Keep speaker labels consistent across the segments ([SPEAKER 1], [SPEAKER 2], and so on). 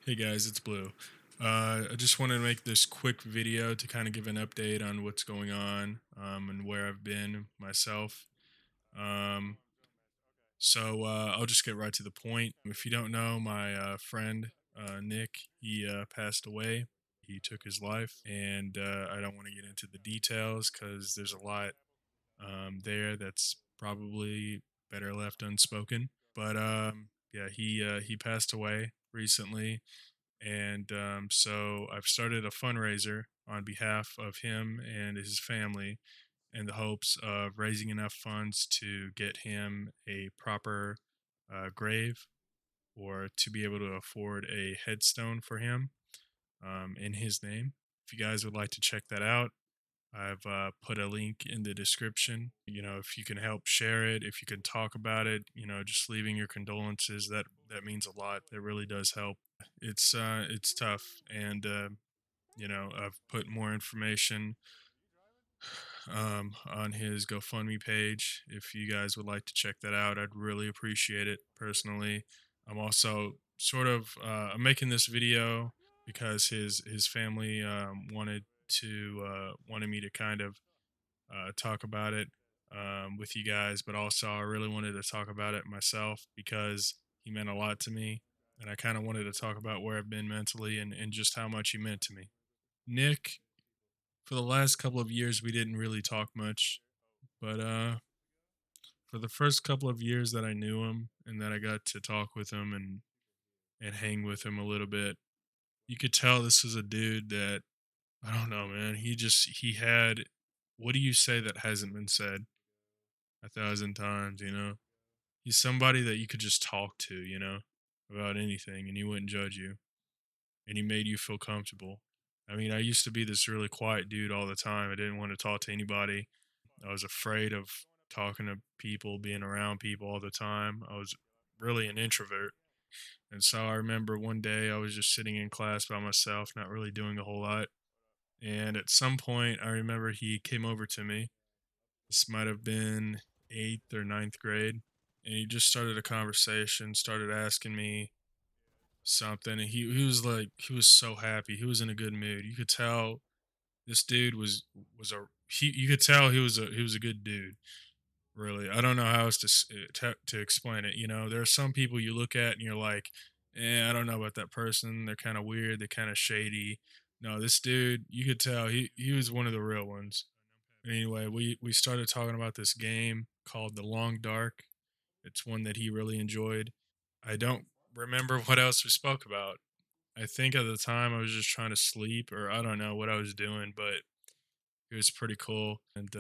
[SPEAKER 1] Hey guys, it's Blue. I just wanted to make this quick video to kind of give an update on what's going on and where I've been myself. Um, I'll just get right to the point. If you don't know, my friend Nick, he passed away. He took his life, and I don't want to get into the details because there's a lot there that's probably better left unspoken. But yeah, he passed away recently, and so I've started a fundraiser on behalf of him and his family in the hopes of raising enough funds to get him a proper grave or to be able to afford a headstone for him in his name. If you guys would like to check that out, I've put a link in the description. If you can help share it, if you can talk about it, just leaving your condolences, that means a lot. That really does help. It's tough, and I've put more information on his GoFundMe page. If you guys would like to check that out, I'd really appreciate it. Personally, I'm also I'm making this video because his family wanted me to kind of talk about it with you guys, but also I really wanted to talk about it myself because he meant a lot to me. And I kind of wanted to talk about where I've been mentally and just how much he meant to me. Nick, for the last couple of years, we didn't really talk much, but for the first couple of years that I knew him and that I got to talk with him and hang with him a little bit, you could tell this is a dude that I don't know, man. He had what do you say that hasn't been said 1,000 times, He's somebody that you could just talk to, about anything and he wouldn't judge you and he made you feel comfortable. I mean, I used to be this really quiet dude all the time. I didn't want to talk to anybody. I was afraid of talking to people, being around people all the time. I was really an introvert. And so I remember one day I was just sitting in class by myself, not really doing a whole lot. And at some point, I remember he came over to me. This might have been eighth or ninth grade. And he just started a conversation, started asking me something. And he was like, he was so happy. He was in a good mood. You could tell this dude was a you could tell he was a good dude. Really, I don't know how else to explain it. There are some people you look at and you're like, I don't know about that person. They're kind of weird. They're kind of shady. No, this dude, you could tell he was one of the real ones. Anyway, we started talking about this game called The Long Dark. It's one that he really enjoyed. I don't remember what else we spoke about. I think at the time I was just trying to sleep, or I don't know what I was doing, but it was pretty cool. And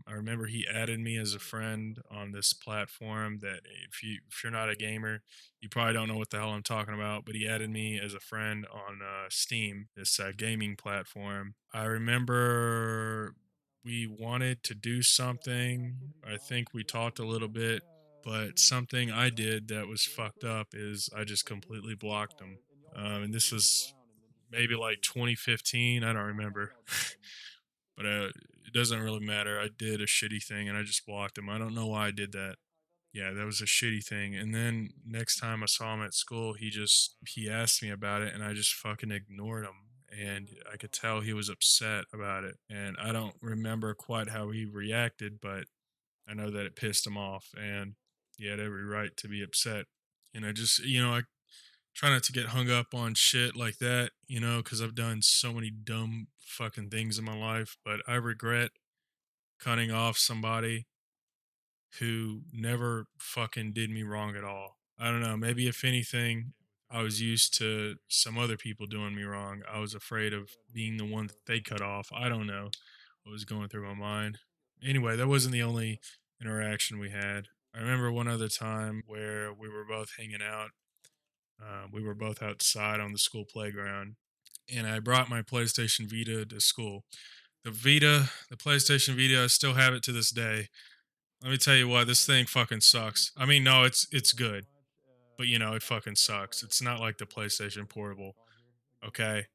[SPEAKER 1] I remember he added me as a friend on this platform that if you're not a gamer, you probably don't know what the hell I'm talking about. But he added me as a friend on Steam, this gaming platform. I remember we wanted to do something. I think we talked a little bit, but something I did that was fucked up is I just completely blocked him. And this was maybe like 2015. I don't remember. But it doesn't really matter. I did a shitty thing and I just blocked him. I don't know why I did that. Yeah, that was a shitty thing. And then next time I saw him at school, he asked me about it and I just fucking ignored him. And I could tell he was upset about it. And I don't remember quite how he reacted, but I know that it pissed him off and he had every right to be upset. And I try not to get hung up on shit like that, because I've done so many dumb fucking things in my life, but I regret cutting off somebody who never fucking did me wrong at all. I don't know. Maybe if anything, I was used to some other people doing me wrong. I was afraid of being the one that they cut off. I don't know what was going through my mind. Anyway, that wasn't the only interaction we had. I remember one other time where we were both hanging out. We were both outside on the school playground, and I brought my PlayStation Vita to school. The PlayStation Vita, I still have it to this day. Let me tell you what, this thing fucking sucks. I mean, no, it's good, but it fucking sucks. It's not like the PlayStation Portable. Okay,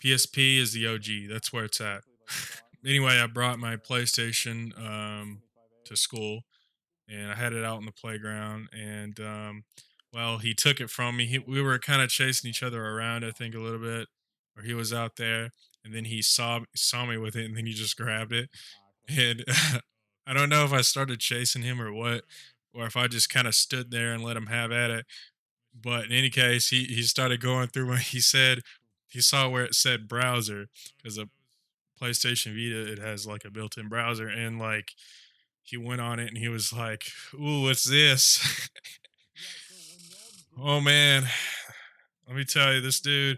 [SPEAKER 1] PSP is the OG. That's where it's at. Anyway, I brought my PlayStation to school, and I had it out in the playground, and Well, he took it from me. We were kind of chasing each other around, I think, a little bit, or he was out there, and then he saw me with it, and then he just grabbed it, and I don't know if I started chasing him or what, or if I just kind of stood there and let him have at it. But in any case, he started going through when he said he saw where it said browser because a PlayStation Vita it has like a built-in browser, and like he went on it and he was like, "Ooh, what's this?" Oh man, let me tell you, this dude,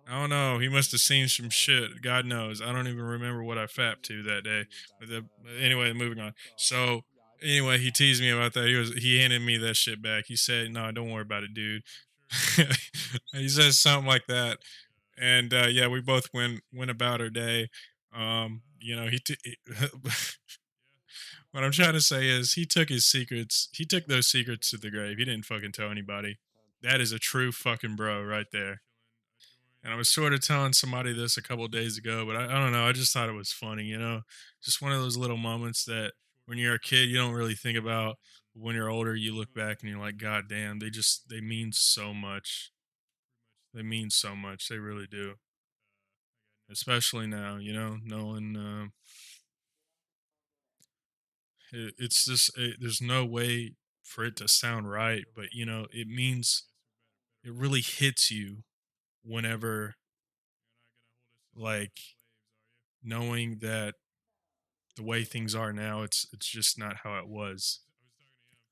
[SPEAKER 1] I don't know. He must have seen some shit. God knows. I don't even remember what I fapped to that day. But anyway, moving on. So anyway, he teased me about that. He handed me that shit back. He said, "No, don't worry about it, dude." He says something like that, and yeah, we both went about our day. You know, what I'm trying to say is he took his secrets. He took those secrets to the grave. He didn't fucking tell anybody. That is a true fucking bro right there. And I was sort of telling somebody this a couple of days ago, but I don't know. I just thought it was funny, you know, just one of those little moments that when you're a kid, you don't really think about. When you're older, you look back and you're like, God damn, they mean so much. They mean so much. They really do. Especially now, you know, knowing it's just, there's no way for it to sound right, but you know, it means it really hits you whenever, like, knowing that the way things are now, it's just not how it was.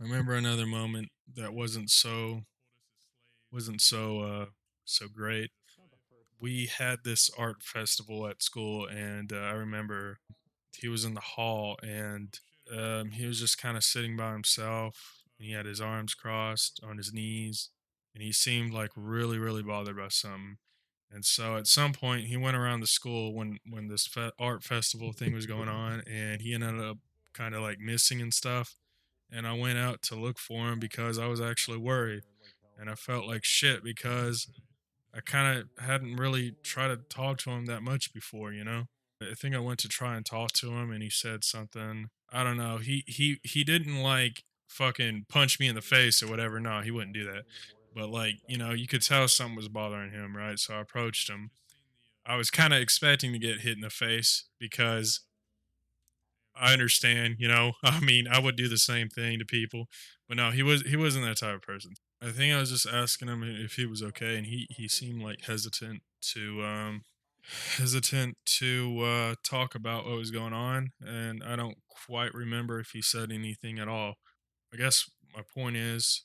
[SPEAKER 1] I remember another moment that wasn't so great. We had this art festival at school, and I remember he was in the hall, and he was just kind of sitting by himself. And he had his arms crossed on his knees, and he seemed like really bothered by something. And so at some point, he went around the school when this art festival thing was going on, and he ended up kind of like missing and stuff. And I went out to look for him because I was actually worried, and I felt like shit because I kind of hadn't really tried to talk to him that much before, you know. I think I went to try and talk to him, and he said something. I don't know. He didn't like fucking punch me in the face or whatever. No, he wouldn't do that. But like, you know, you could tell something was bothering him, right? So I approached him. I was kind of expecting to get hit in the face because I understand, you know. I mean, I would do the same thing to people, but no, he wasn't that type of person. I think I was just asking him if he was okay, and he seemed like hesitant to talk about what was going on, and I don't quite remember if he said anything at all. I guess my point is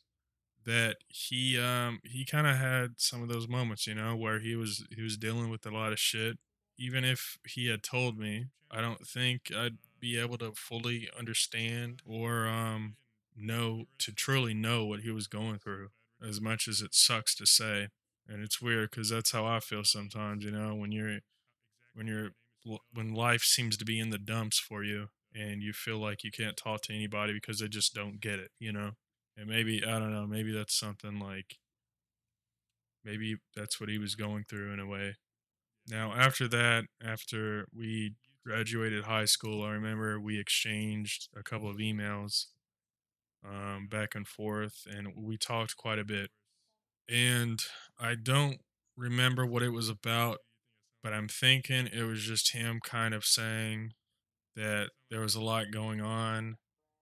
[SPEAKER 1] that he kind of had some of those moments, you know, where he was dealing with a lot of shit. Even if he had told me, I don't think I'd be able to fully understand or know to truly know what he was going through, as much as it sucks to say. And it's weird because that's how I feel sometimes, you know, when you're when life seems to be in the dumps for you and you feel like you can't talk to anybody because they just don't get it, you know. And maybe I don't know, maybe that's something like maybe that's what he was going through in a way. Now after that, after we graduated high school, I remember we exchanged a couple of emails back and forth, and we talked quite a bit. And I don't remember what it was about, but I'm thinking it was just him kind of saying that there was a lot going on.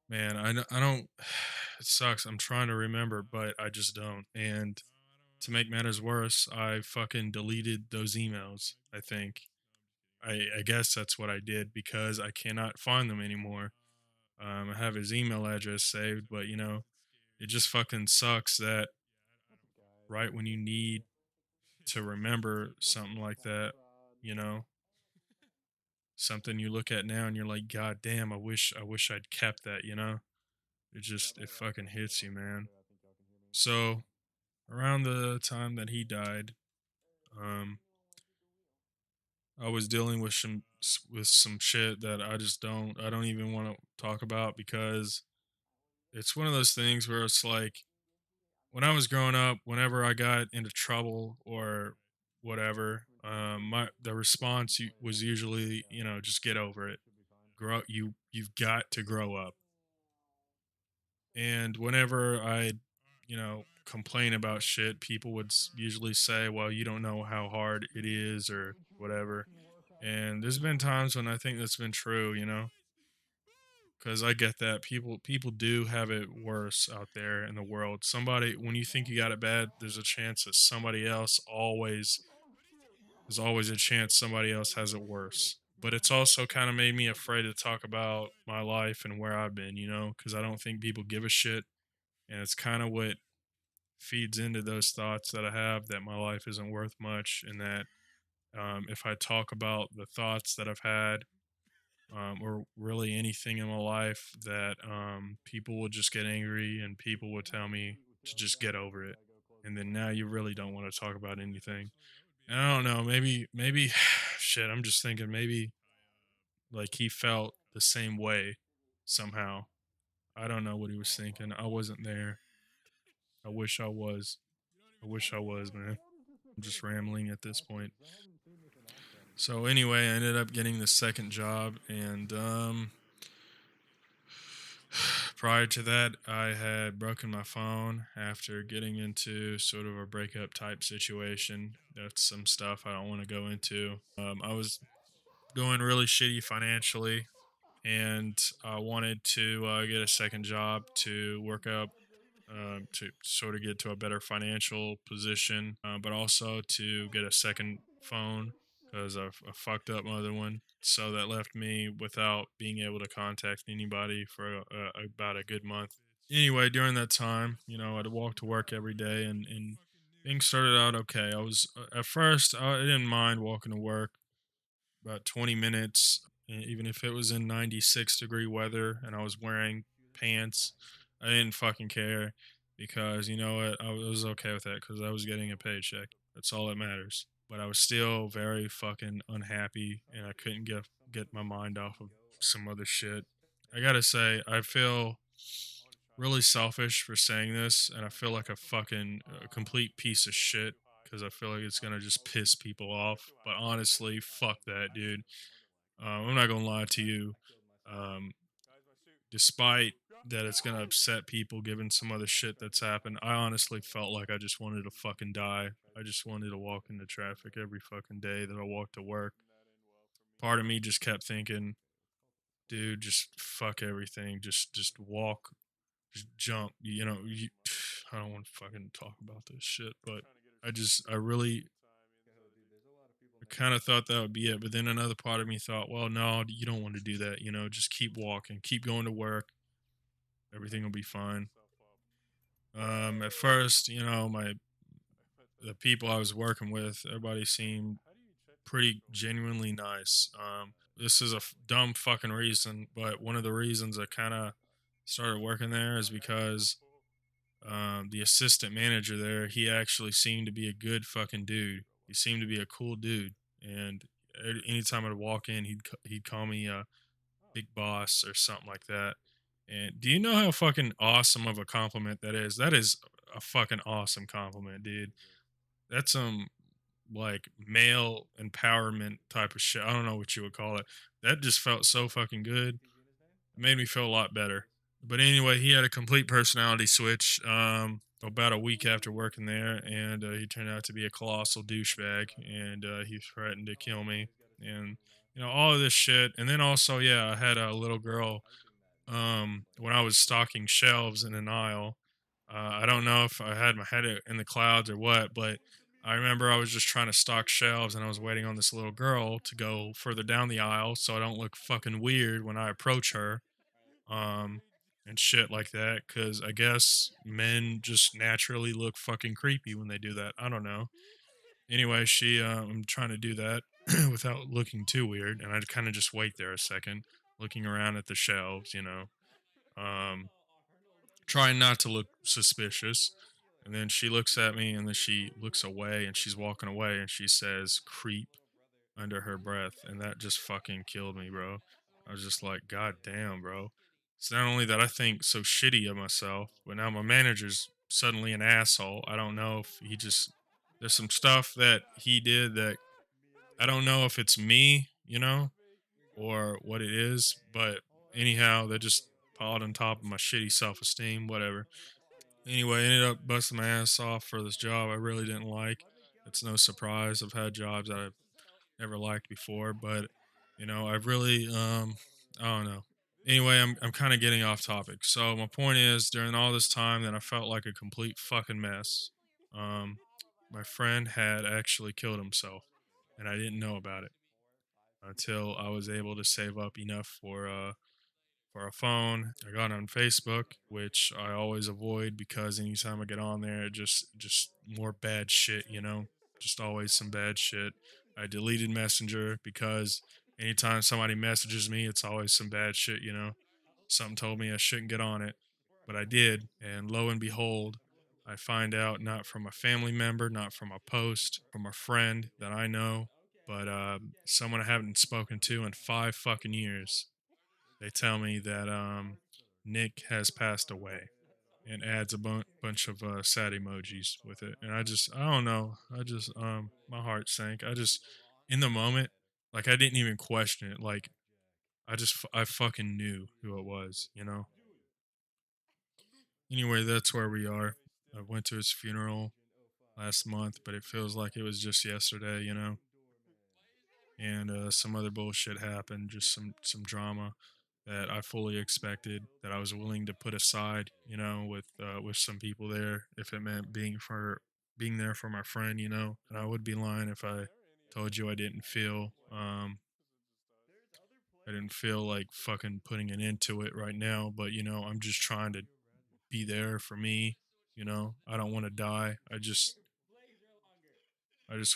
[SPEAKER 1] Man, I don't. It sucks. I'm trying to remember, but I just don't. And to make matters worse, I fucking deleted those emails. I think. I guess that's what I did because I cannot find them anymore. I have his email address saved, but you know, it just fucking sucks that right when you need to remember something like that, you know, something you look at now and you're like, God damn, I wish I'd kept that, you know? It fucking hits you, man. So around the time that he died, um, I was dealing with with some shit that I don't even want to talk about because it's one of those things where it's like when I was growing up, whenever I got into trouble or whatever, my the response was usually, you know, just get over it. You've got to grow up. And whenever I, you know, complain about shit, people would usually say, "Well, you don't know how hard it is," or whatever. And there's been times when I think that's been true, because I get that people do have it worse out there in the world. Somebody, when you think you got it bad, there's a chance that somebody else always there's always a chance somebody else has it worse. But it's also kind of made me afraid to talk about my life and where I've been, because I don't think people give a shit. And it's kind of what feeds into those thoughts that I have that my life isn't worth much. And that if I talk about the thoughts that I've had, or really anything in my life, that people will just get angry and people will tell me to just get over it. And then now you really don't want to talk about anything. And I don't know, maybe shit, I'm just thinking maybe like he felt the same way somehow. I don't know what he was thinking. I wasn't there. I wish I was. I wish I was, man. I'm just rambling at this point. So anyway, I ended up getting the second job, and prior to that, I had broken my phone after getting into sort of a breakup type situation. That's some stuff I don't want to go into. I was doing really shitty financially, and I wanted to get a second job to work up, to sort of get to a better financial position, but also to get a second phone because I fucked up my other one. So that left me without being able to contact anybody for about a good month. Anyway, during that time, I'd walk to work every day, and things started out okay. I was at first I didn't mind walking to work about 20 minutes, even if it was in 96-degree weather and I was wearing pants. I didn't fucking care because you know what? I was okay with that because I was getting a paycheck. That's all that matters. But I was still very fucking unhappy and I couldn't get my mind off of some other shit. I gotta say, I feel really selfish for saying this, and I feel like a fucking complete piece of shit because I feel like it's gonna just piss people off. But honestly, fuck that, dude. I'm not gonna lie to you. Um, Despite that, it's gonna upset people given some other shit that's happened. I honestly felt like I just wanted to fucking die. I just wanted to walk into traffic every fucking day that I walked to work. Part of me just kept thinking, dude, just fuck everything. Just walk, just jump. I don't want to fucking talk about this shit, but I really kind of thought that would be it. But then another part of me thought, well, no, you don't want to do that. Just keep walking, keep going to work. Everything will be fine. At first, the people I was working with, everybody seemed pretty genuinely nice. This is a dumb fucking reason, but one of the reasons I kind of started working there is because the assistant manager there, he actually seemed to be a good fucking dude. He seemed to be a cool dude, and anytime I'd walk in, he'd call me big boss or something like that. And do you know how fucking awesome of a compliment that is? That is a fucking awesome compliment, dude. That's some like male empowerment type of shit. I don't know what you would call it. That just felt so fucking good. It made me feel a lot better. But anyway, he had a complete personality switch about a week after working there, and he turned out to be a colossal douchebag, and he threatened to kill me, and all of this shit. And then also, yeah, I had a little girl when I was stocking shelves in an aisle. I don't know if I had my head in the clouds or what, but I remember I was just trying to stock shelves and I was waiting on this little girl to go further down the aisle so I don't look fucking weird when I approach her, um, and shit like that. Because I guess men just naturally look fucking creepy when they do that. I don't know. Anyway, I'm trying to do that without looking too weird, and I kind of just wait there a second, looking around at the shelves, um, trying not to look suspicious. And then she looks at me, and then she looks away, and she's walking away, and she says "creep" under her breath, and that just fucking killed me, bro. I was just like, God damn, bro. It's not only that I think so shitty of myself, but now my manager's suddenly an asshole. I don't know if he just there's some stuff that he did that I don't know if it's me, or what it is, but anyhow, that just piled on top of my shitty self esteem, whatever. Anyway, I ended up busting my ass off for this job I really didn't like. It's no surprise. I've had jobs that I've never liked before, but I really I don't know. Anyway, I'm kind of getting off topic. So my point is, during all this time that I felt like a complete fucking mess, um, my friend had actually killed himself, and I didn't know about it until I was able to save up enough for a phone. I got on Facebook, which I always avoid because anytime I get on there, just more bad shit, just always some bad shit. I deleted Messenger because anytime somebody messages me, it's always some bad shit, Something told me I shouldn't get on it, but I did, and lo and behold, I find out not from a family member, not from a post, from a friend that I know, but someone I haven't spoken to in 5 fucking years. They tell me that Nick has passed away and adds a bunch of sad emojis with it. And I don't know. My heart sank. In the moment, like I didn't even question it. Like I fucking knew who it was. Anyway, that's where we are. I went to his funeral last month, but it feels like it was just yesterday. And some other bullshit happened, just some drama that I fully expected, that I was willing to put aside, with some people there if it meant being there for my friend. And I would be lying if I told you I didn't feel like fucking putting an end to it right now, but I'm just trying to be there for me. I don't want to die. I just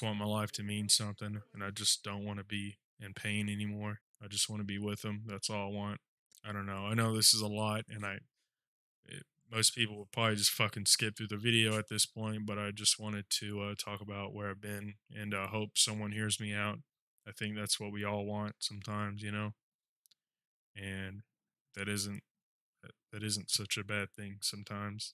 [SPEAKER 1] want my life to mean something, and I just don't want to be in pain anymore. I just want to be with them. That's all I want. I don't know. I know this is a lot, and most people would probably just fucking skip through the video at this point, but I just wanted to talk about where I've been and hope someone hears me out. I think that's what we all want sometimes, and that isn't that isn't such a bad thing sometimes.